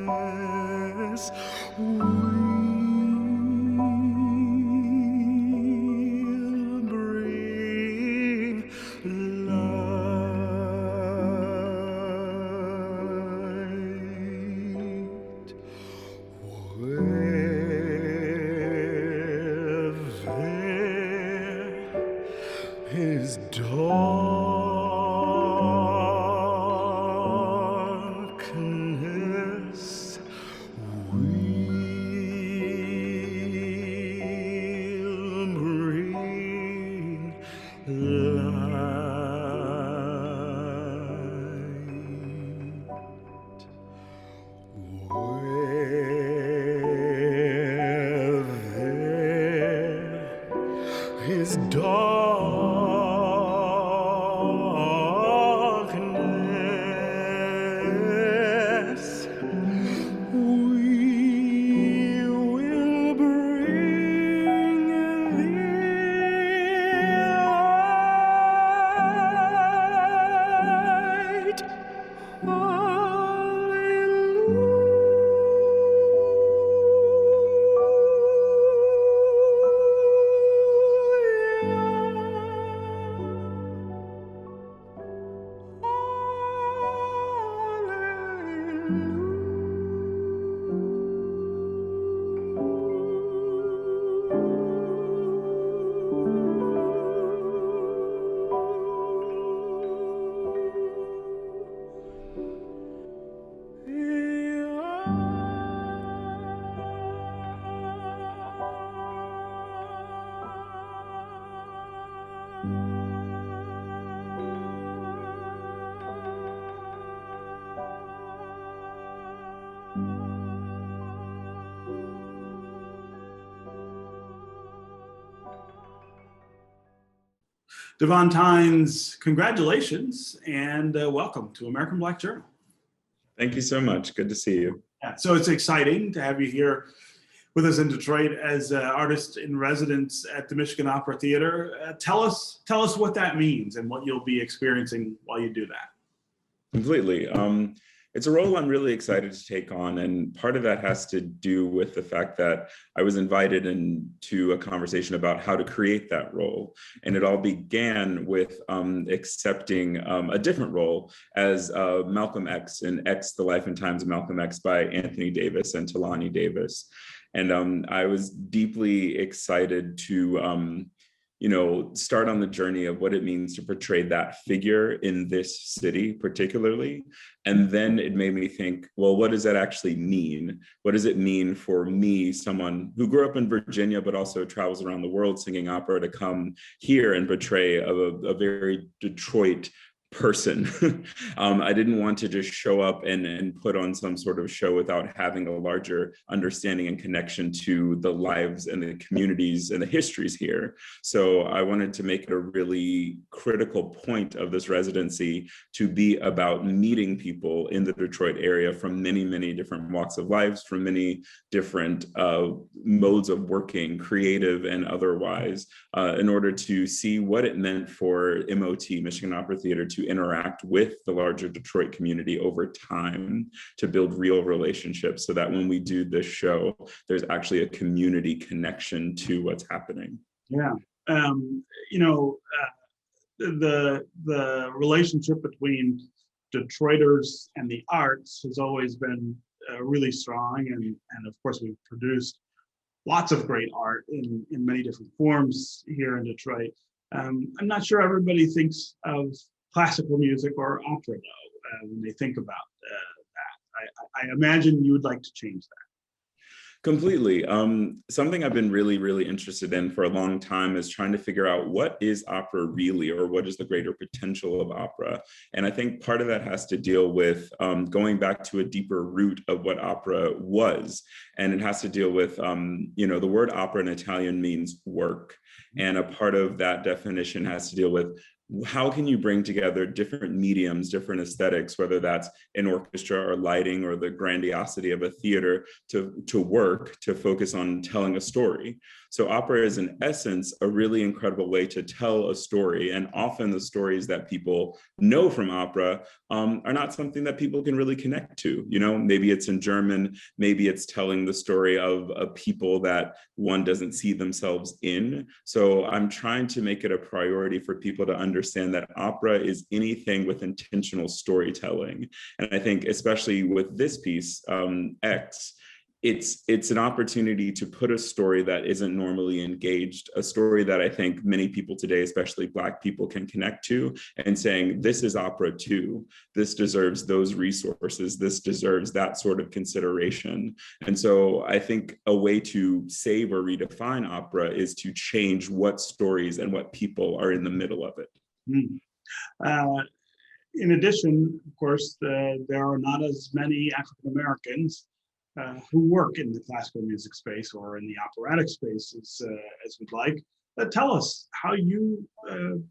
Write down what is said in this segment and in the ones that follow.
His darkness will bring light. Where there is darkness, we will bring light. Davóne Tines, congratulations and welcome to American Black Journal. Thank you so much. Good to see you. Yeah, so it's exciting to have you here with us in Detroit as artist in residence at the Michigan Opera Theater. Tell us what that means and what you'll be experiencing while you do that. Completely. It's a role I'm really excited to take on, and part of that has to do with the fact that I was invited into a conversation about how to create that role. And it all began with accepting a different role as Malcolm X in X, The Life and Times of Malcolm X by Anthony Davis and Talani Davis. And I was deeply excited to start on the journey of what it means to portray that figure in this city particularly. And then it made me think, well, what does that actually mean? What does it mean for me, someone who grew up in Virginia, but also travels around the world singing opera, to come here and portray a very Detroit person? I didn't want to just show up and put on some sort of show without having a larger understanding and connection to the lives and the communities and the histories here. So I wanted to make it a really critical point of this residency to be about meeting people in the Detroit area from many, many different walks of lives, from many different modes of working, creative and otherwise, in order to see what it meant for MOT, Michigan Opera Theater, to interact with the larger Detroit community over time, to build real relationships so that when we do this show, there's actually a community connection to what's happening. Yeah. The relationship between Detroiters and the arts has always been really strong. And of course, we've produced lots of great art in many different forms here in Detroit. I'm not sure everybody thinks of classical music or opera, though, when they think about that. I imagine you would like to change that. Completely. Something I've been really, really interested in for a long time is trying to figure out what is opera really, or what is the greater potential of opera. And I think part of that has to deal with going back to a deeper root of what opera was. And it has to deal with, the word opera in Italian means work. And a part of that definition has to deal with how can you bring together different mediums, different aesthetics, whether that's an orchestra or lighting or the grandiosity of a theater to work to focus on telling a story. So opera is in essence a really incredible way to tell a story. And often the stories that people know from opera are not something that people can really connect to. You know, maybe it's in German, maybe it's telling the story of a people that one doesn't see themselves in. So I'm trying to make it a priority for people to understand that opera is anything with intentional storytelling. And I think especially with this piece, X, it's an opportunity to put a story that isn't normally engaged, a story that I think many people today, especially Black people, can connect to, and saying, this is opera too. This deserves those resources. This deserves that sort of consideration. And so I think a way to save or redefine opera is to change what stories and what people are in the middle of it. Mm. In addition, of course, there are not as many African Americans who work in the classical music space or in the operatic space as we'd like. Tell us how you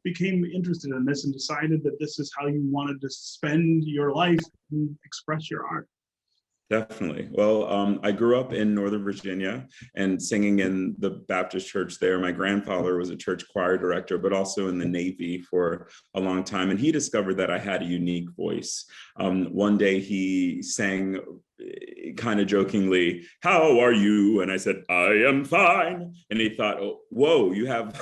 became interested in this and decided that this is how you wanted to spend your life and express your art. Definitely. Well, I grew up in Northern Virginia and singing in the Baptist church there. My grandfather was a church choir director, but also in the Navy for a long time. And he discovered that I had a unique voice. One day he sang kind of jokingly, "How are you?" And I said, "I am fine." And he thought, "Oh, whoa, you have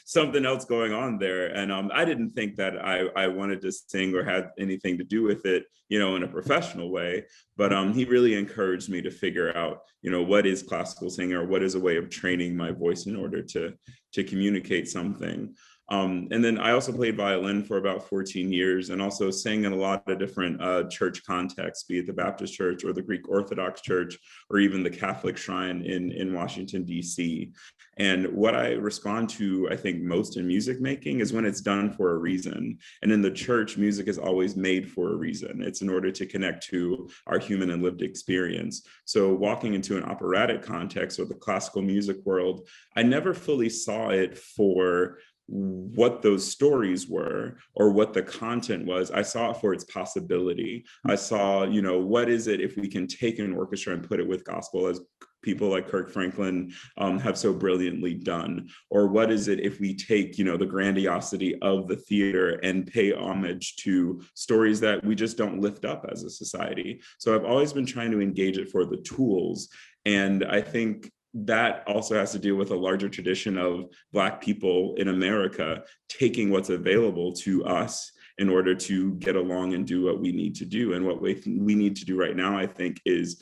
something else going on there." And I didn't think that I wanted to sing or had anything to do with it, you know, in a professional way. But he really encouraged me to figure out, you know, what is classical singing, or what is a way of training my voice in order to communicate something. And then I also played violin for about 14 years and also sang in a lot of different church contexts, be it the Baptist church or the Greek Orthodox church, or even the Catholic shrine in Washington, D.C. And what I respond to, I think, most in music making is when it's done for a reason. And in the church, music is always made for a reason. It's in order to connect to our human and lived experience. So walking into an operatic context or the classical music world, I never fully saw it for what those stories were or what the content was. I saw it for its possibility. I saw, you know, what is it if we can take an orchestra and put it with gospel, as people like Kirk Franklin have so brilliantly done? Or what is it if we take, you know, the grandiosity of the theater and pay homage to stories that we just don't lift up as a society? So I've always been trying to engage it for the tools. And I think that also has to do with a larger tradition of Black people in America taking what's available to us in order to get along and do what we need to do. And what we need to do right now, I think, is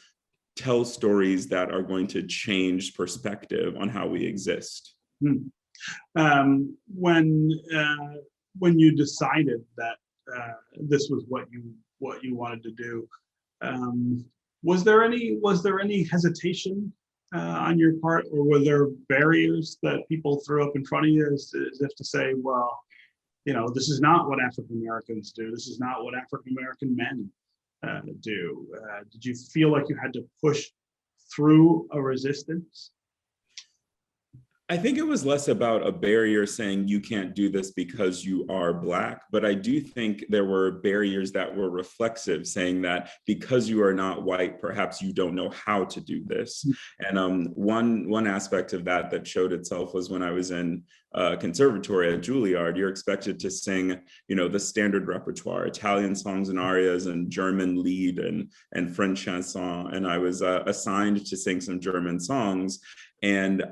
tell stories that are going to change perspective on how we exist. When you decided that this was what you wanted to do, was there any hesitation on your part, or were there barriers that people threw up in front of you as if to say, well, you know, this is not what African Americans do. This is not what African American men do. Did you feel like you had to push through a resistance? I think it was less about a barrier saying you can't do this because you are Black, but I do think there were barriers that were reflexive, saying that because you are not white, perhaps you don't know how to do this. And one aspect of that showed itself was when I was in conservatory at Juilliard. You're expected to sing, you know, the standard repertoire, Italian songs and arias, and German lied and French chanson. And I was assigned to sing some German songs, and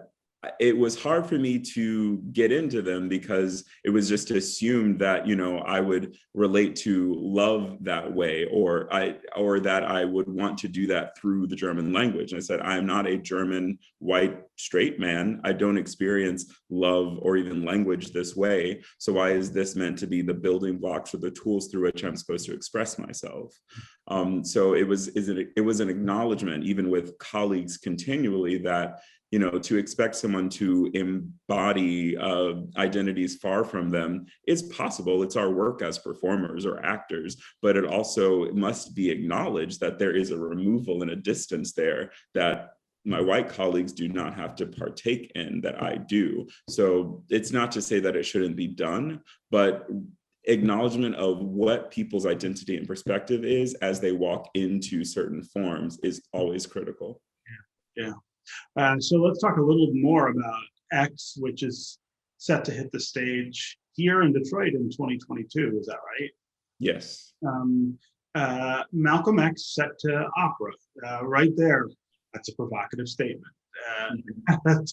it was hard for me to get into them because it was just assumed that, you know, I would relate to love that way, or that I would want to do that through the German language. And I said, I am not a German white straight man. I don't experience love or even language this way. So why is this meant to be the building blocks or the tools through which I'm supposed to express myself? So it was an acknowledgement, even with colleagues continually, that, you know, to expect someone to embody identities far from them is possible. It's our work as performers or actors, but it also must be acknowledged that there is a removal and a distance there that my white colleagues do not have to partake in that I do. So it's not to say that it shouldn't be done, but acknowledgement of what people's identity and perspective is as they walk into certain forms is always critical. Yeah. So let's talk a little more about X, which is set to hit the stage here in Detroit in 2022. Is that right? Yes. Malcolm X set to opera, right there. That's a provocative statement.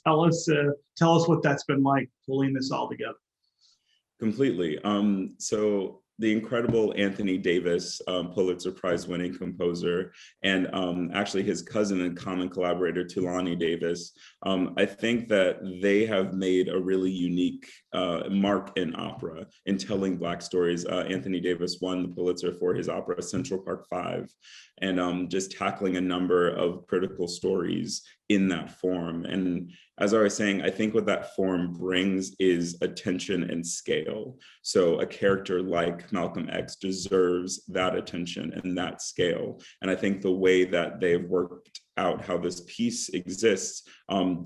Tell us what that's been like pulling this all together. Completely. So the incredible Anthony Davis, Pulitzer Prize winning composer, and actually his cousin and common collaborator, Tulani Davis, I think that they have made a really unique mark in opera in telling Black stories. Anthony Davis won the Pulitzer for his opera Central Park 5, and just tackling a number of critical stories in that form. And as I was saying, I think what that form brings is attention and scale. So a character like Malcolm X deserves that attention and that scale. And I think the way that they've worked out how this piece exists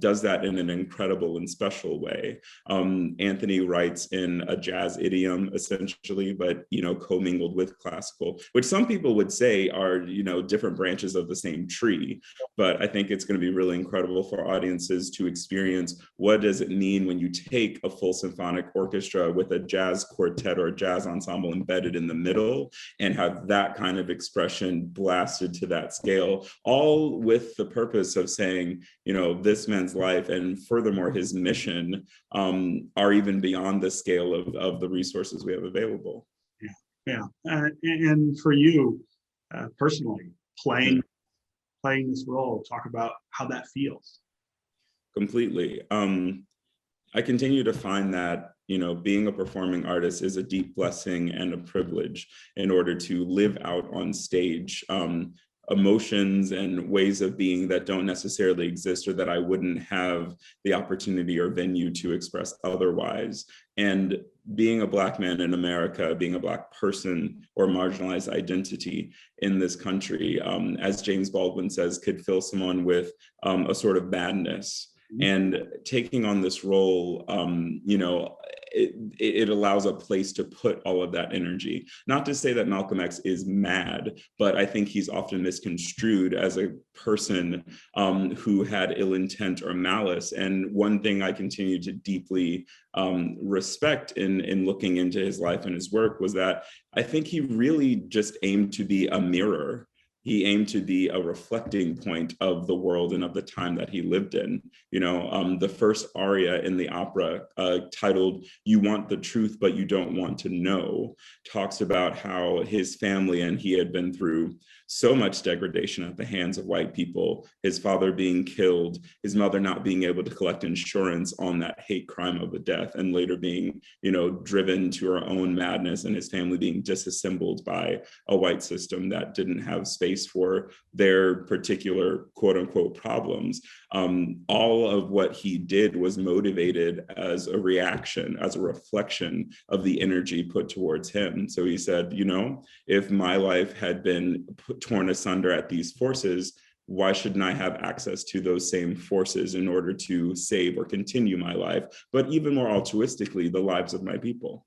does that in an incredible and special way. Anthony writes in a jazz idiom, essentially, but commingled with classical, which some people would say are different branches of the same tree. But I think it's going to be really incredible for audiences to experience what does it mean when you take a full symphonic orchestra with a jazz quartet or a jazz ensemble embedded in the middle and have that kind of expression blasted to that scale, all with the purpose of saying, this man's life and furthermore his mission are even beyond the scale of the resources we have available. Yeah. And for you personally, playing this role, talk about how that feels. Completely. I continue to find that being a performing artist is a deep blessing and a privilege in order to live out on stage emotions and ways of being that don't necessarily exist or that I wouldn't have the opportunity or venue to express otherwise. And being a Black man in America, being a Black person or marginalized identity in this country, as James Baldwin says, could fill someone with a sort of madness. And taking on this role, it allows a place to put all of that energy. Not to say that Malcolm X is mad, but I think he's often misconstrued as a person who had ill intent or malice. And one thing I continue to deeply respect in looking into his life and his work was that I think he really just aimed to be a mirror. He aimed to be a reflecting point of the world and of the time that he lived in. The first aria in the opera, titled "You Want the Truth, but You Don't Want to Know," talks about how his family and he had been through so much degradation at the hands of white people, his father being killed, his mother not being able to collect insurance on that hate crime of a death, and later being, driven to her own madness, and his family being disassembled by a white system that didn't have space for their particular quote unquote problems. All of what he did was motivated as a reaction, as a reflection of the energy put towards him. So he said, if my life had been torn asunder at these forces, why shouldn't I have access to those same forces in order to save or continue my life, but even more altruistically, the lives of my people?